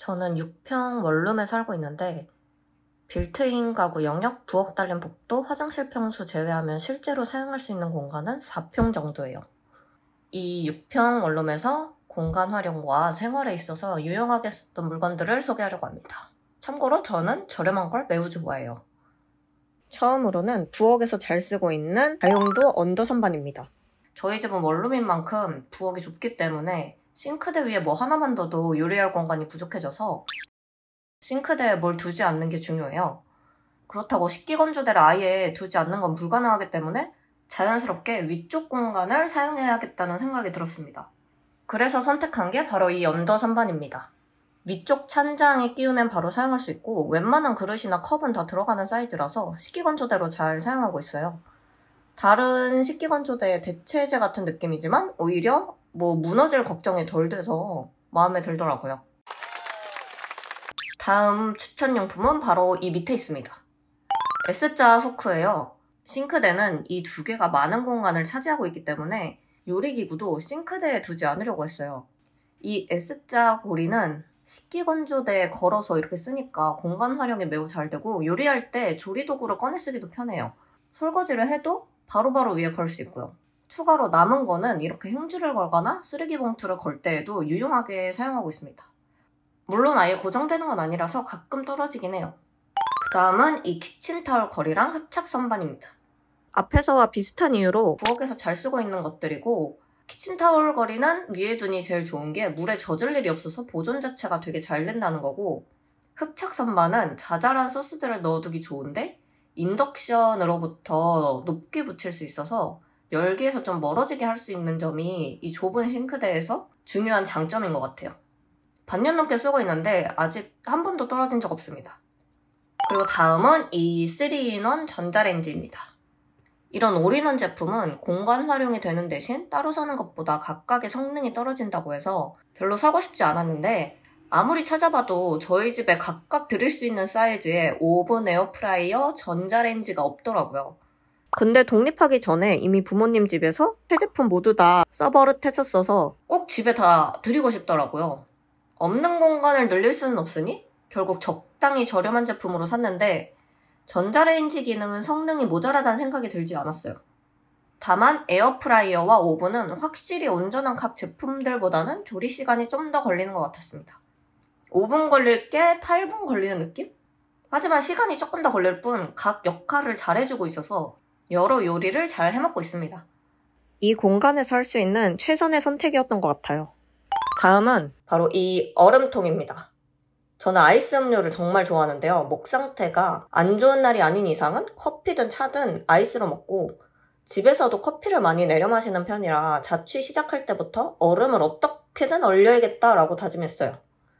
저는 6평 원룸에 살고 있는데 빌트인 가구 영역, 부엌 달린 복도, 화장실 평수 제외하면 실제로 사용할 수 있는 공간은 4평 정도예요. 이 6평 원룸에서 공간 활용과 생활에 있어서 유용하게 썼던 물건들을 소개하려고 합니다. 참고로 저는 저렴한 걸 매우 좋아해요. 처음으로는 부엌에서 잘 쓰고 있는 다용도 언더 선반입니다. 저희 집은 원룸인 만큼 부엌이 좁기 때문에 싱크대 위에 뭐 하나만 둬도 요리할 공간이 부족해져서 싱크대에 뭘 두지 않는 게 중요해요. 그렇다고 식기건조대를 아예 두지 않는 건 불가능하기 때문에 자연스럽게 위쪽 공간을 사용해야겠다는 생각이 들었습니다. 그래서 선택한 게 바로 이 언더 선반입니다. 위쪽 찬장에 끼우면 바로 사용할 수 있고 웬만한 그릇이나 컵은 다 들어가는 사이즈라서 식기건조대로 잘 사용하고 있어요. 다른 식기건조대의 대체제 같은 느낌이지만 오히려 무너질 걱정이 덜 돼서 마음에 들더라고요. 다음 추천용품은 바로 이 밑에 있습니다. S자 후크예요. 싱크대는 이 두 개가 많은 공간을 차지하고 있기 때문에 요리기구도 싱크대에 두지 않으려고 했어요. 이 S자 고리는 식기건조대에 걸어서 이렇게 쓰니까 공간 활용이 매우 잘 되고 요리할 때 조리도구를 꺼내 쓰기도 편해요. 설거지를 해도 바로바로 위에 걸 수 있고요. 추가로 남은 거는 이렇게 행주를 걸거나 쓰레기 봉투를 걸 때에도 유용하게 사용하고 있습니다. 물론 아예 고정되는 건 아니라서 가끔 떨어지긴 해요. 그 다음은 이 키친타월 거리랑 흡착 선반입니다. 앞에서와 비슷한 이유로 부엌에서 잘 쓰고 있는 것들이고 키친타월 거리는 위에 두니 제일 좋은 게 물에 젖을 일이 없어서 보존 자체가 되게 잘 된다는 거고 흡착 선반은 자잘한 소스들을 넣어두기 좋은데 인덕션으로부터 높게 붙일 수 있어서 열기에서 좀 멀어지게 할 수 있는 점이 이 좁은 싱크대에서 중요한 장점인 것 같아요. 반년 넘게 쓰고 있는데 아직 한 번도 떨어진 적 없습니다. 그리고 다음은 이 3-in-1 전자레인지입니다. 이런 올인원 제품은 공간 활용이 되는 대신 따로 사는 것보다 각각의 성능이 떨어진다고 해서 별로 사고 싶지 않았는데 아무리 찾아봐도 저희 집에 각각 들일 수 있는 사이즈의 오븐, 에어프라이어, 전자레인지가 없더라고요. 근데 독립하기 전에 이미 부모님 집에서 새 제품 모두 다 써버릇했었어서 꼭 집에 다 드리고 싶더라고요. 없는 공간을 늘릴 수는 없으니 결국 적당히 저렴한 제품으로 샀는데 전자레인지 기능은 성능이 모자라다는 생각이 들지 않았어요. 다만 에어프라이어와 오븐은 확실히 온전한 각 제품들보다는 조리 시간이 좀 더 걸리는 것 같았습니다. 5분 걸릴 게 8분 걸리는 느낌? 하지만 시간이 조금 더 걸릴 뿐 각 역할을 잘 해주고 있어서 여러 요리를 잘 해먹고 있습니다. 이 공간에서 할 수 있는 최선의 선택이었던 것 같아요. 다음은 바로 이 얼음통입니다. 저는 아이스 음료를 정말 좋아하는데요. 목 상태가 안 좋은 날이 아닌 이상은 커피든 차든 아이스로 먹고 집에서도 커피를 많이 내려 마시는 편이라 자취 시작할 때부터 얼음을 어떻게든 얼려야겠다라고 다짐했어요.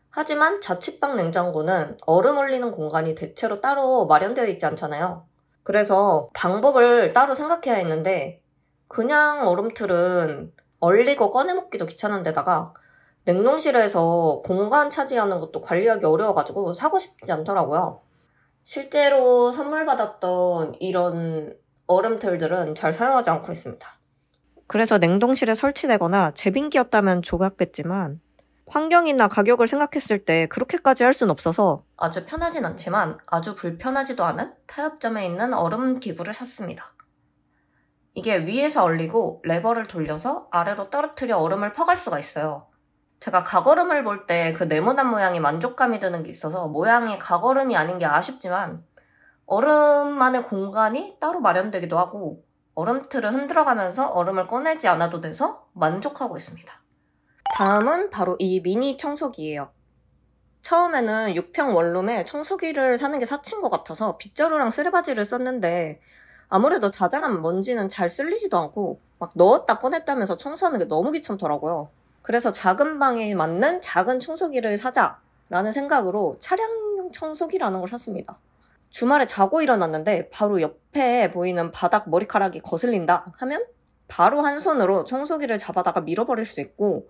하지만 자취방 냉장고는 얼음 얼리는 공간이 대체로 따로 마련되어 있지 않잖아요. 그래서 방법을 따로 생각해야 했는데 그냥 얼음틀은 얼리고 꺼내 먹기도 귀찮은 데다가 냉동실에서 공간 차지하는 것도 관리하기 어려워가지고 사고 싶지 않더라고요. 실제로 선물 받았던 이런 얼음틀들은 잘 사용하지 않고 있습니다. 그래서 냉동실에 설치되거나 제빙기였다면 좋았겠지만 환경이나 가격을 생각했을 때 그렇게까지 할 순 없어서 아주 편하진 않지만 아주 불편하지도 않은 타협점에 있는 얼음 기구를 샀습니다. 이게 위에서 얼리고 레버를 돌려서 아래로 떨어뜨려 얼음을 퍼갈 수가 있어요. 제가 각얼음을 볼 때 그 네모난 모양이 만족감이 드는 게 있어서 모양이 각얼음이 아닌 게 아쉽지만 얼음만의 공간이 따로 마련되기도 하고 얼음틀을 흔들어가면서 얼음을 꺼내지 않아도 돼서 만족하고 있습니다. 다음은 바로 이 미니 청소기예요. 처음에는 6평 원룸에 청소기를 사는 게 사치인 것 같아서 빗자루랑 쓰레바지를 썼는데 아무래도 자잘한 먼지는 잘 쓸리지도 않고 막 넣었다 꺼냈다면서 청소하는 게 너무 귀찮더라고요. 그래서 작은 방에 맞는 작은 청소기를 사자라는 생각으로 차량용 청소기라는 걸 샀습니다. 주말에 자고 일어났는데 바로 옆에 보이는 바닥 머리카락이 거슬린다 하면 바로 한 손으로 청소기를 잡아다가 밀어버릴 수 있고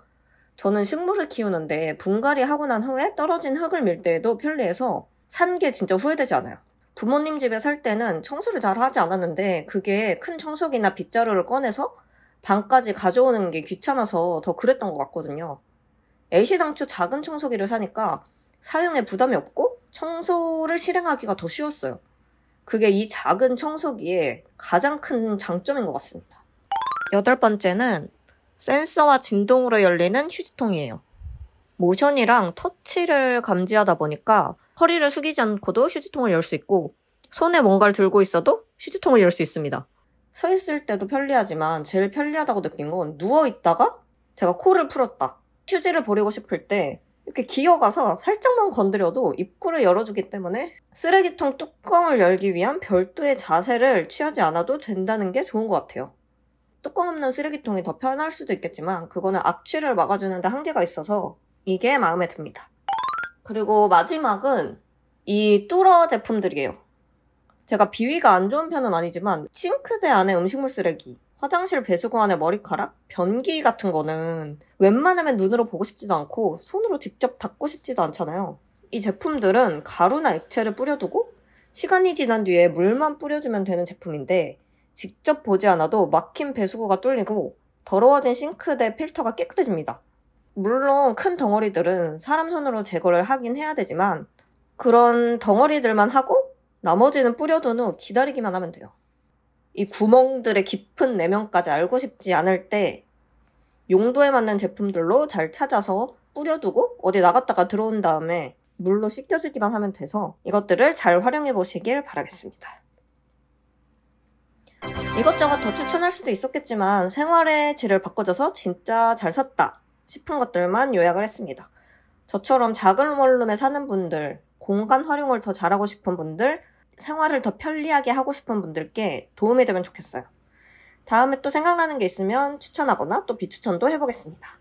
저는 식물을 키우는데 분갈이 하고 난 후에 떨어진 흙을 밀 때에도 편리해서 산 게 진짜 후회되지 않아요. 부모님 집에 살 때는 청소를 잘 하지 않았는데 그게 큰 청소기나 빗자루를 꺼내서 방까지 가져오는 게 귀찮아서 더 그랬던 것 같거든요. 애시당초 작은 청소기를 사니까 사용에 부담이 없고 청소를 실행하기가 더 쉬웠어요. 그게 이 작은 청소기의 가장 큰 장점인 것 같습니다. 8번째는 센서와 진동으로 열리는 휴지통이에요. 모션이랑 터치를 감지하다 보니까 허리를 숙이지 않고도 휴지통을 열 수 있고 손에 뭔가를 들고 있어도 휴지통을 열 수 있습니다. 서 있을 때도 편리하지만 제일 편리하다고 느낀 건 누워있다가 제가 코를 풀었다. 휴지를 버리고 싶을 때 이렇게 기어가서 살짝만 건드려도 입구를 열어주기 때문에 쓰레기통 뚜껑을 열기 위한 별도의 자세를 취하지 않아도 된다는 게 좋은 것 같아요. 뚜껑 없는 쓰레기통이 더 편할 수도 있겠지만 그거는 악취를 막아주는 데 한계가 있어서 이게 마음에 듭니다. 그리고 마지막은 이 뚜러 제품들이에요. 제가 비위가 안 좋은 편은 아니지만 싱크대 안에 음식물 쓰레기, 화장실 배수구 안에 머리카락, 변기 같은 거는 웬만하면 눈으로 보고 싶지도 않고 손으로 직접 닦고 싶지도 않잖아요. 이 제품들은 가루나 액체를 뿌려두고 시간이 지난 뒤에 물만 뿌려주면 되는 제품인데 직접 보지 않아도 막힌 배수구가 뚫리고 더러워진 싱크대 필터가 깨끗해집니다. 물론 큰 덩어리들은 사람 손으로 제거를 하긴 해야 되지만 그런 덩어리들만 하고 나머지는 뿌려둔 후 기다리기만 하면 돼요. 이 구멍들의 깊은 내면까지 알고 싶지 않을 때 용도에 맞는 제품들로 잘 찾아서 뿌려두고 어디 나갔다가 들어온 다음에 물로 씻겨주기만 하면 돼서 이것들을 잘 활용해 보시길 바라겠습니다. 이것저것 더 추천할 수도 있었겠지만 생활의 질을 바꿔줘서 진짜 잘 샀다 싶은 것들만 요약을 했습니다. 저처럼 작은 원룸에 사는 분들, 공간 활용을 더 잘하고 싶은 분들, 생활을 더 편리하게 하고 싶은 분들께 도움이 되면 좋겠어요. 다음에 또 생각나는 게 있으면 추천하거나 또 비추천도 해보겠습니다.